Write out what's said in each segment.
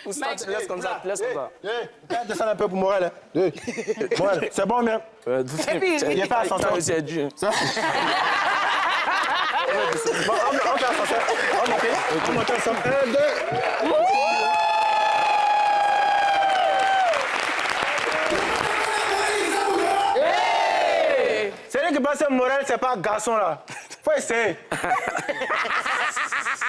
Laisse comme ça, laisse comme ça. Descends un peu pour Morel. Morel, c'est bon, bien. Il n'y a pas ascenseur. C'est dur. Bon, on fait ascenseur. On monte ensemble. 1, 2. C'est lui qui pense que Morel, c'est pas un garçon là. Faut essayer.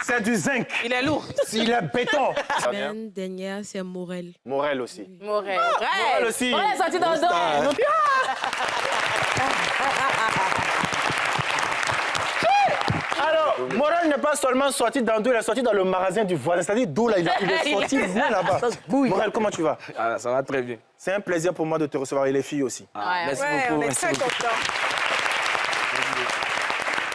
C'est du zinc. Il est lourd. Il est béton. La semaine dernière, c'est Morel. Morel aussi. Morel. Morel aussi. Morel est sorti dans le dos. Alors, Morel n'est pas seulement sorti dans d'où, il est sorti dans le magasin du voisin. C'est-à-dire d'où là, il est sorti loin là-bas. Morel, comment tu vas? Ah, ça va très bien. C'est un plaisir pour moi de te recevoir et les filles aussi. Merci Ouais, beaucoup. on est Merci très beaucoup. contents.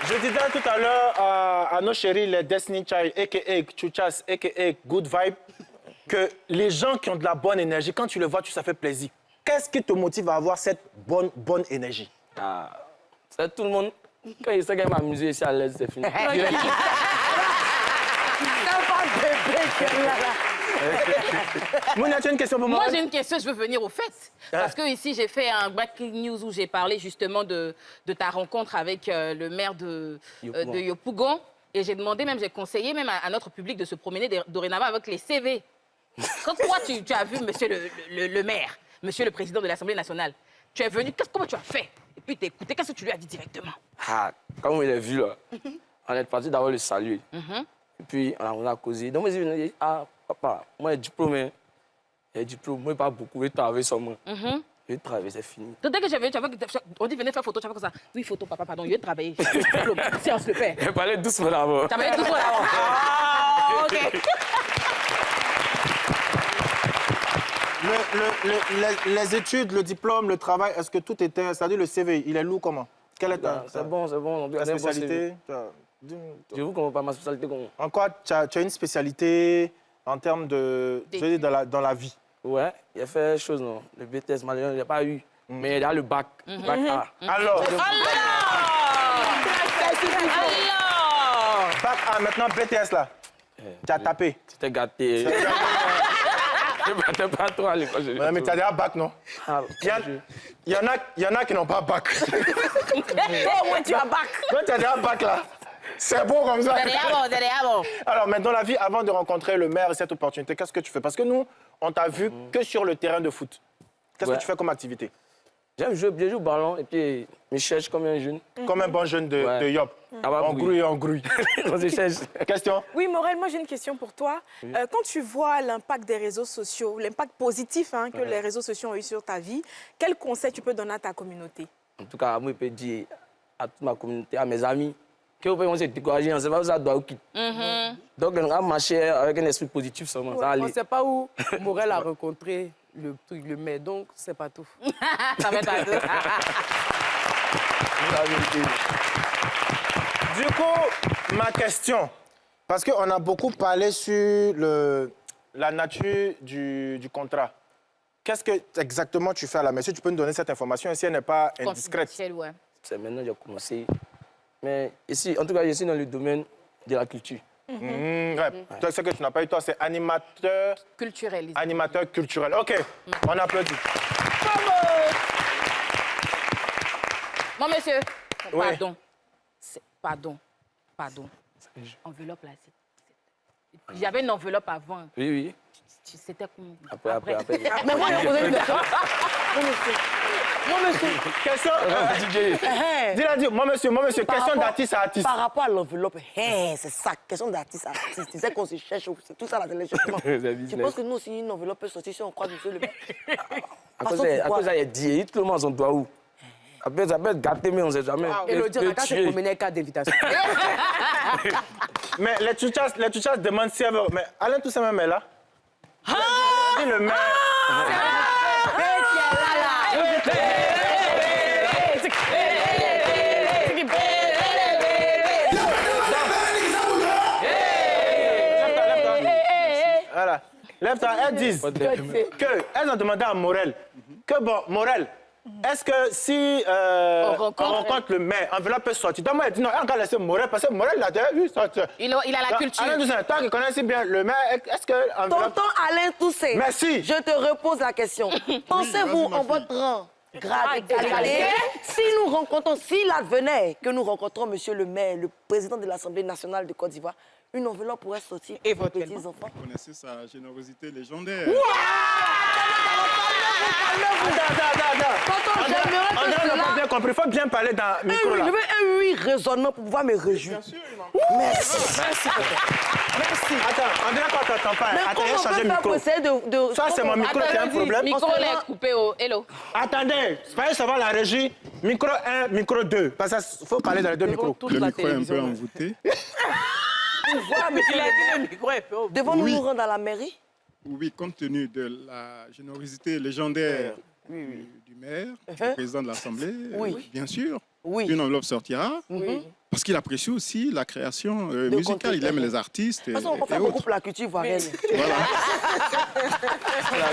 Je disais tout à l'heure à nos chéris, les Destiny Child, a.k.a. Chuchas, a.k.a. Good Vibe, que les gens qui ont de la bonne énergie, quand tu le vois, ça fait plaisir. Qu'est-ce qui te motive à avoir cette bonne énergie? Ah, c'est tout le monde. Quand il sait qu'il va m'amuser ici à l'aise, c'est fini. Mouna, tu as une question pour moi? Moi, j'ai une question, je veux venir au fait. Parce que ici, j'ai fait un breaking news où j'ai parlé justement de ta rencontre avec le maire de Yopougon. Et j'ai demandé, même j'ai conseillé même à notre public de se promener dorénavant avec les CV. Quand toi, tu as vu monsieur le maire, monsieur le président de l'Assemblée nationale, tu es venu, comment tu as fait? Et puis t'es écouté, qu'est-ce que tu lui as dit directement? Ah, comme il est vu là, on est parti d'abord le saluer. Et puis on a causé. Donc moi, je dit, ah, papa, moi j'ai diplômé. J'ai diplômé, moi pas beaucoup, j'ai travaillé sur moi. J'ai travaillé, c'est fini. Donc dès que j'ai venu, on dit venez faire photo, tu as fait comme ça. Oui, photo, papa, pardon, il a travaillé. Séance le père. J'ai parlé doucement d'abord. Tu as parlé doucement d'abord. Ah, ok. Les études, le diplôme, le travail, est-ce que tout était... C'est-à-dire le CV, il est lourd comment? Quelle est C'est bon, c'est bon. ta spécialité? Je vous comprends pas ma spécialité. En quoi tu as une spécialité en termes de... Je veux dire, dans la vie? Ouais, il a fait des choses, non. Le BTS, malheureusement, il n'a pas eu. Mais il a le bac. Bac A. Alors, Alors bac A, maintenant BTS là. Tu as tapé. C'était gâté. Je ne battais pas trop à l'école. Ouais, mais tu as déjà bac, non? Ah, Il y en a qui n'ont pas bac. au moins tu as bac. Toi, tu as déjà bac là. C'est bon comme ça. Derrière. Alors, mais dans la vie, avant de rencontrer le maire et cette opportunité, qu'est-ce que tu fais? Parce que nous, on t'a vu que sur le terrain de foot. Qu'est-ce que tu fais comme activité? J'aime jouer au ballon et puis je cherche comme un jeune. Comme un bon jeune de Yop. On grouille. On se cherche. Question? Oui, Morel, moi j'ai une question pour toi. Quand tu vois l'impact des réseaux sociaux, l'impact positif que les réseaux sociaux ont eu sur ta vie, quel conseil tu peux donner à ta communauté? En tout cas, moi, je peux dire à toute ma communauté, à mes amis, que vous pouvez se décourager, on ne sait pas où ça doit quitter. Donc, on va marcher avec un esprit positif seulement. Ça va On aller. ne sait pas où Morel a rencontré le maire, donc c'est pas tout. Ça va être à deux. Du coup, ma question, parce qu'on a beaucoup parlé sur la nature du contrat. Qu'est-ce que exactement tu fais à la maison? Tu peux nous donner cette information si elle n'est pas indiscrète. Ouais. C'est maintenant que j'ai commencé. Mais ici, en tout cas, je suis dans le domaine de la culture. Ouais. Toi, ce que tu n'as pas eu, toi, c'est animateur Culturel. culturel. OK, on applaudit. Mon monsieur, Oui. pardon. Pardon. Enveloppe là. J'avais une enveloppe avant. Oui. C'était comme... Après. Mais moi, j'ai posé une question. Mon monsieur. Question. Dis-la. Moi, monsieur, question d'artiste à artiste. Par rapport à l'enveloppe, c'est ça, question d'artiste à artiste. C'est ça qu'on se cherche, c'est tout ça la téléchargement. Tu penses que nous aussi, une enveloppe peut sortir si on croise monsieur le maire? À cause de ça, il a dit, tout le monde son doigt où? Après, ça peut être gâté, mais on ne sait jamais. Et le dire, quand c'est promené avec carte d'invitation. Mais les tuchas demandent si elle veut... Mais Alain Toussaint même est là. Dis le maire. Voilà. Lève-toi, elles disent qu'elles ont demandé à Morel que bon, Morel, Est-ce que si on rencontre le maire, enveloppe peut sortir. Toi, moi, il dit non, on va laisser Morel, parce que Morel, il a déjà vu sortir. Il a la culture. Alain Toussaint, toi qui connais si bien le maire, est-ce que... Tonton Alain Toussaint, Merci. je te repose la question. Pensez-vous en votre rang, grade et qualité, si nous rencontrons, s'il advenait que nous rencontrons monsieur le maire, le président de l'Assemblée nationale de Côte d'Ivoire, une enveloppe pourrait sortir pour les petits enfants? Vous connaissez sa générosité légendaire. Tonton, j'aimerais que On n'a cela... pas bien compris, il faut bien parler dans le micro là. Je veux un oui résonnant pour pouvoir me réjouir. Merci. Merci. Attends, André, quand t'entends pas, Mais attends, comment on changer peut le faire micro. pour essayer de... Ça, c'est mon micro qui a un problème. Micro, il est coupé au hello. Attendez, fallait savoir la régie. Micro 1, micro 2. Parce qu'il faut parler dans les deux micros. Le micro est un peu envoûté. Pouvoir, monsieur le maire, devons-nous Oui. nous rendre à la mairie? Oui, compte tenu de la générosité légendaire du maire, du président de l'Assemblée, Oui. bien sûr, Oui. une enveloppe sortira. Parce qu'il apprécie aussi la création musicale. Il aime les artistes De toute façon, on et fait beaucoup autres. pour la culture ivoirienne. Voilà.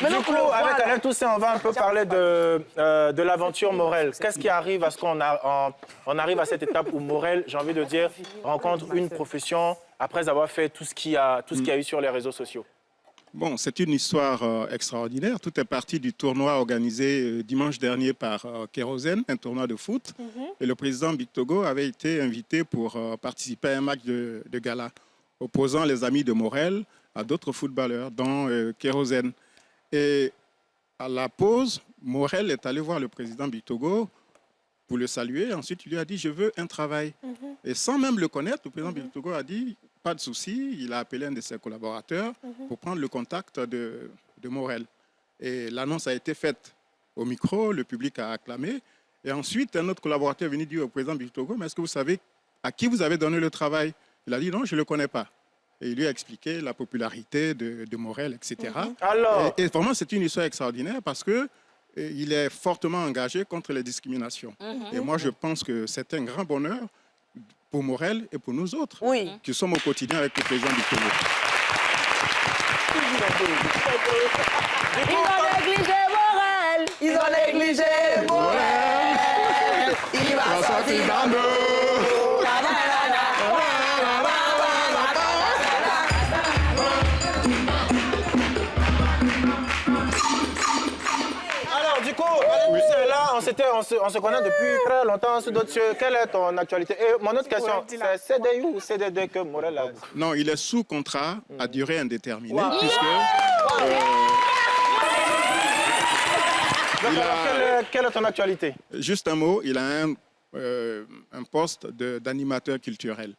Du coup, avec Alain Toussaint, on va un peu parler de l'aventure Morel. Qu'est-ce qui arrive à ce qu'on on arrive à cette étape où Morel, j'ai envie de dire, rencontre une profession après avoir fait tout ce qu'il y a eu sur les réseaux sociaux? Bon, c'est une histoire extraordinaire. Tout est parti du tournoi organisé dimanche dernier par Kérosène, un tournoi de foot. Et le président Bictogo avait été invité pour participer à un match de gala, opposant les amis de Morel à d'autres footballeurs, dont Kérosène. Et à la pause, Morel est allé voir le président Bictogo pour le saluer. Ensuite, il lui a dit « Je veux un travail ». Et sans même le connaître, le président Bictogo a dit « Pas de souci ». Il a appelé un de ses collaborateurs pour prendre le contact de Morel. Et l'annonce a été faite au micro, le public a acclamé. Et ensuite, un autre collaborateur est venu dire au président Bictogo « Mais est-ce que vous savez à qui vous avez donné le travail ?» Il a dit « Non, je ne le connais pas ». Et il lui a expliqué la popularité de Morel, etc. Alors, Et vraiment, c'est une histoire extraordinaire parce que il est fortement engagé contre les discriminations. Et moi, je pense que c'est un grand bonheur pour Morel et pour nous autres Oui. qui sommes au quotidien avec le président du Congo. Ils ont négligé Morel. Ils ont négligé Morel. Il va sortir dans l'eau. Alors, du coup, Alain Toussaint, là, on se connaît depuis très longtemps sous d'autres cieux. Quelle est ton actualité? Et mon autre question, c'est CDI ou CDD que Morel a? Non, il est sous contrat à durée indéterminée puisque Quelle est ton actualité? juste un mot, il a un poste d'animateur culturel.